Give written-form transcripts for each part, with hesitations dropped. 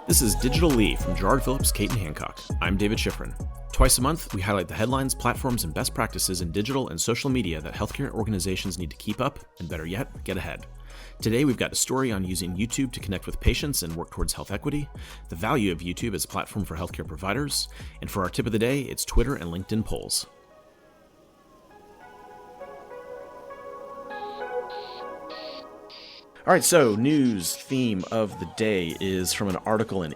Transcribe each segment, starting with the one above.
This is DigitaLee from Gerard Phillips, Caton Hancock. I'm David Schifrin. Twice a month, we highlight the headlines, platforms, and best practices in digital and social media that healthcare organizations need to keep up, and better yet, get ahead. Today, we've got a story on using YouTube to connect with patients and work towards health equity, the value of YouTube as a platform for healthcare providers, and for our tip of the day, it's Twitter and LinkedIn polls. All right, so news theme of the day is from an article in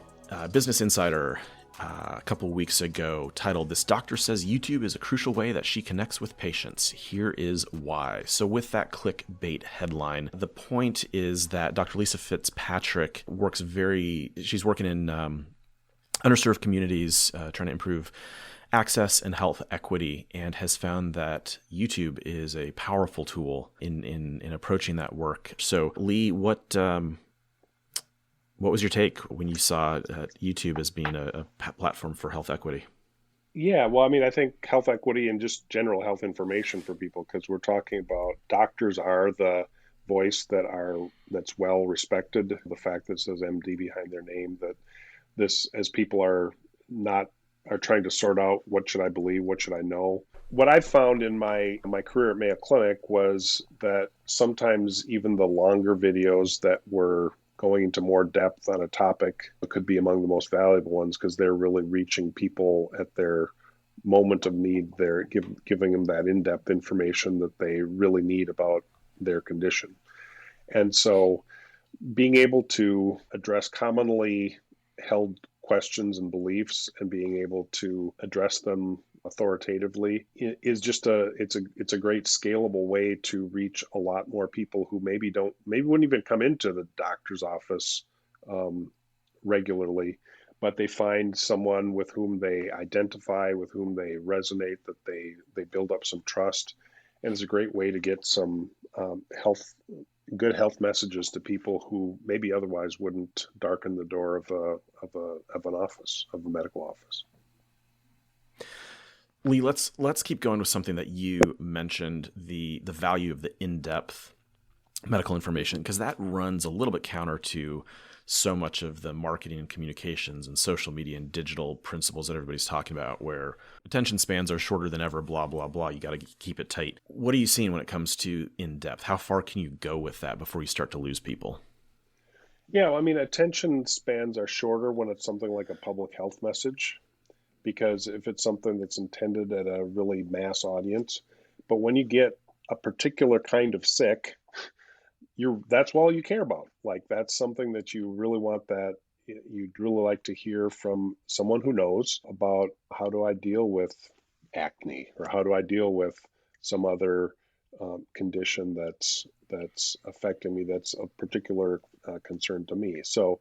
Business Insider a couple weeks ago titled, "This Doctor Says YouTube is a Crucial Way That She Connects with Patients. Here is Why." So with that clickbait headline, the point is that Dr. Lisa Fitzpatrick she's working in underserved communities, trying to improve access and health equity, and has found that YouTube is a powerful tool in approaching that work. So, Lee, what was your take when you saw YouTube as being a platform for health equity? Yeah, well, I mean, I think health equity and just general health information for people, because we're talking about doctors are the voice that's well respected. The fact that it says MD behind their name, that this, as people are trying to sort out, what should I believe, what should I know. What I found in my career at Mayo Clinic was that sometimes even the longer videos that were going into more depth on a topic could be among the most valuable ones, because they're really reaching people at their moment of need. They're giving them that in-depth information that they really need about their condition. And so being able to address commonly held questions and beliefs and being able to address them authoritatively is just it's a great scalable way to reach a lot more people who maybe wouldn't even come into the doctor's office regularly, but they find someone with whom they identify, with whom they resonate, that they build up some trust. And it's a great way to get some good health messages to people who maybe otherwise wouldn't darken the door of a medical office. Lee, let's keep going with something that you mentioned, the value of the in-depth medical information, because that runs a little bit counter to so much of the marketing and communications and social media and digital principles that everybody's talking about, where attention spans are shorter than ever, blah, blah, blah. You got to keep it tight. What are you seeing when it comes to in-depth? How far can you go with that before you start to lose people? Yeah, I mean, attention spans are shorter when it's something like a public health message, because if it's something that's intended at a really mass audience. But when you get a particular kind of sick, that's all you care about. Like, that's something that you really want, that you'd really like to hear from someone who knows about, how do I deal with acne, or how do I deal with some other condition that's affecting me, that's of particular concern to me. So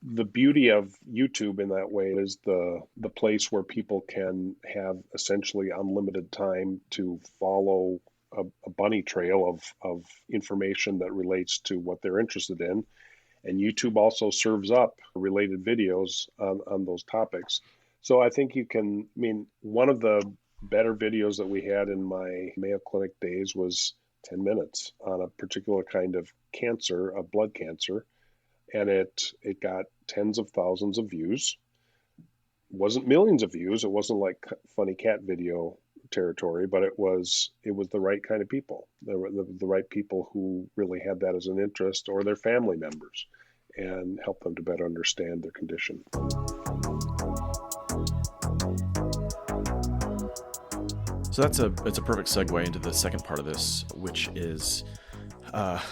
the beauty of YouTube in that way is the place where people can have essentially unlimited time to follow a bunny trail of information that relates to what they're interested in. And YouTube also serves up related videos on those topics. So I think one of the better videos that we had in my Mayo Clinic days was 10 minutes on a particular kind of cancer, a blood cancer. And it got tens of thousands of views. It wasn't millions of views. It wasn't like funny cat video territory, but it was the right kind of people. There were the right people who really had that as an interest, or their family members, and help them to better understand their condition. So it's a perfect segue into the second part of this, which is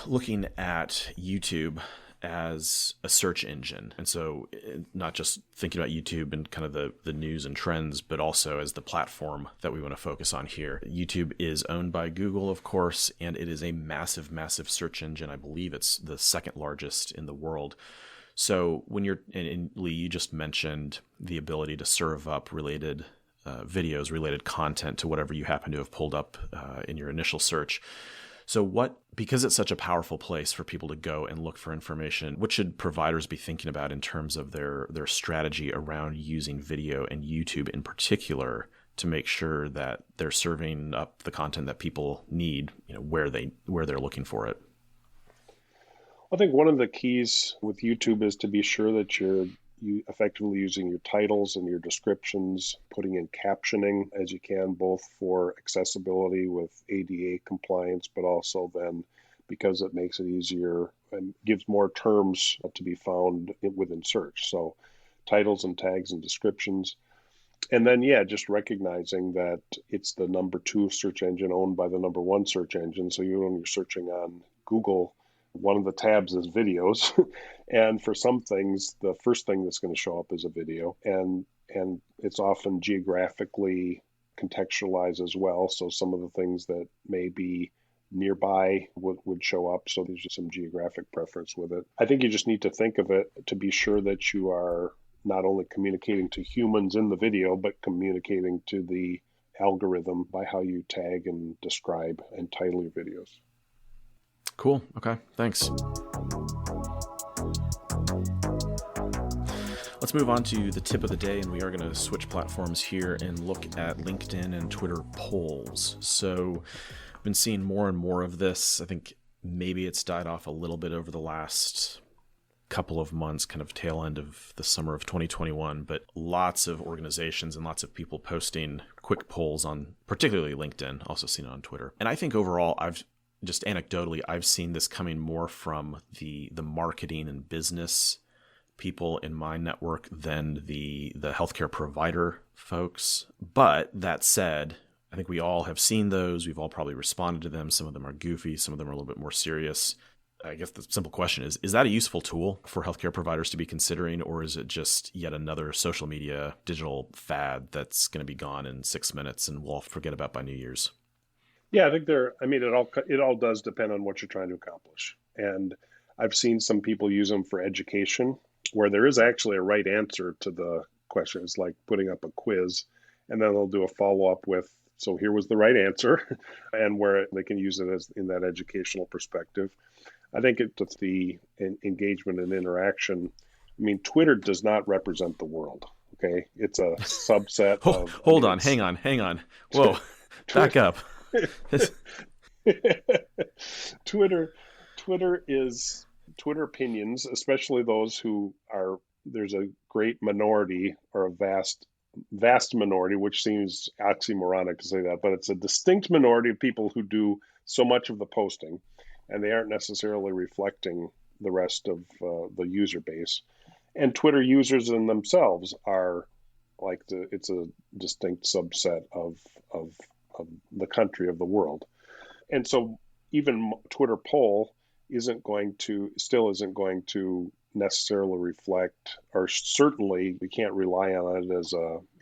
looking at YouTube as a search engine. And so not just thinking about YouTube and kind of the news and trends, but also as the platform that we want to focus on here. YouTube is owned by Google, of course, and it is a massive, massive search engine. I believe it's the second largest in the world. So when and Lee, you just mentioned the ability to serve up related videos, related content to whatever you happen to have pulled up in your initial search. So because it's such a powerful place for people to go and look for information, what should providers be thinking about in terms of their strategy around using video and YouTube in particular to make sure that they're serving up the content that people need, where they're looking for it? I think one of the keys with YouTube is to be sure that you're you effectively using your titles and your descriptions, putting in captioning as you can, both for accessibility with ADA compliance, but also then because it makes it easier and gives more terms to be found within search. So titles and tags and descriptions. And then, yeah, just recognizing that it's the number 2 search engine owned by the number 1 search engine. So when you're searching on Google, one of the tabs is videos. And for some things, the first thing that's going to show up is a video. And it's often geographically contextualized as well. So some of the things that may be nearby would show up. So there's just some geographic preference with it. I think you just need to think of it to be sure that you are not only communicating to humans in the video, but communicating to the algorithm by how you tag and describe and title your videos. Cool. Okay. Thanks. Let's move on to the tip of the day, and we are going to switch platforms here and look at LinkedIn and Twitter polls. So I've been seeing more and more of this. I think maybe it's died off a little bit over the last couple of months, kind of tail end of the summer of 2021, but lots of organizations and lots of people posting quick polls on particularly LinkedIn, also seen it on Twitter. And I think overall, I've seen this coming more from the marketing and business people in my network than the healthcare provider folks. But that said, I think we all have seen those. We've all probably responded to them. Some of them are goofy. Some of them are a little bit more serious. I guess the simple question is that a useful tool for healthcare providers to be considering, or is it just yet another social media digital fad that's going to be gone in 6 minutes and we'll all forget about by New Year's? Yeah, I think it all does depend on what you're trying to accomplish. And I've seen some people use them for education where there is actually a right answer to the question. It's like putting up a quiz, and then they'll do a follow-up with, so here was the right answer, and where they can use it as in that educational perspective. I think it's the engagement and interaction. I mean, Twitter does not represent the world. Okay, it's a subset of. Hold on, hang on. Whoa, back up. Twitter opinions, especially those who are. There's a great minority or a vast minority, which seems oxymoronic to say that, but it's a distinct minority of people who do so much of the posting, and they aren't necessarily reflecting the rest of the user base. And Twitter users in themselves are like it's a distinct subset of the country, of the world. And so even Twitter poll still isn't going to necessarily reflect, or certainly we can't rely on it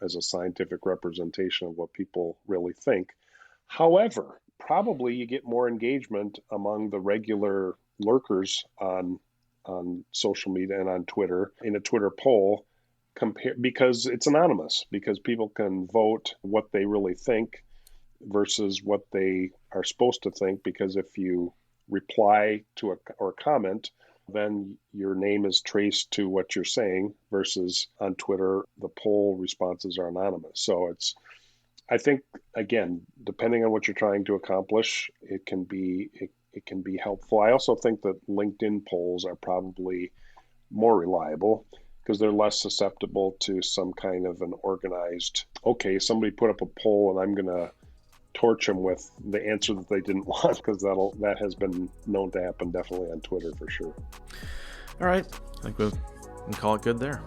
as a scientific representation of what people really think. However, probably you get more engagement among the regular lurkers on social media and on Twitter in a Twitter poll because it's anonymous, because people can vote what they really think versus what they are supposed to think, because if you reply to or comment, then your name is traced to what you're saying, versus on Twitter, the poll responses are anonymous. So I think, again, depending on what you're trying to accomplish, it can be helpful. I also think that LinkedIn polls are probably more reliable because they're less susceptible to some kind of an organized, okay, somebody put up a poll and I'm going to torch them with the answer that they didn't want, because that has been known to happen definitely on Twitter for sure. All right. I think we can call it good there.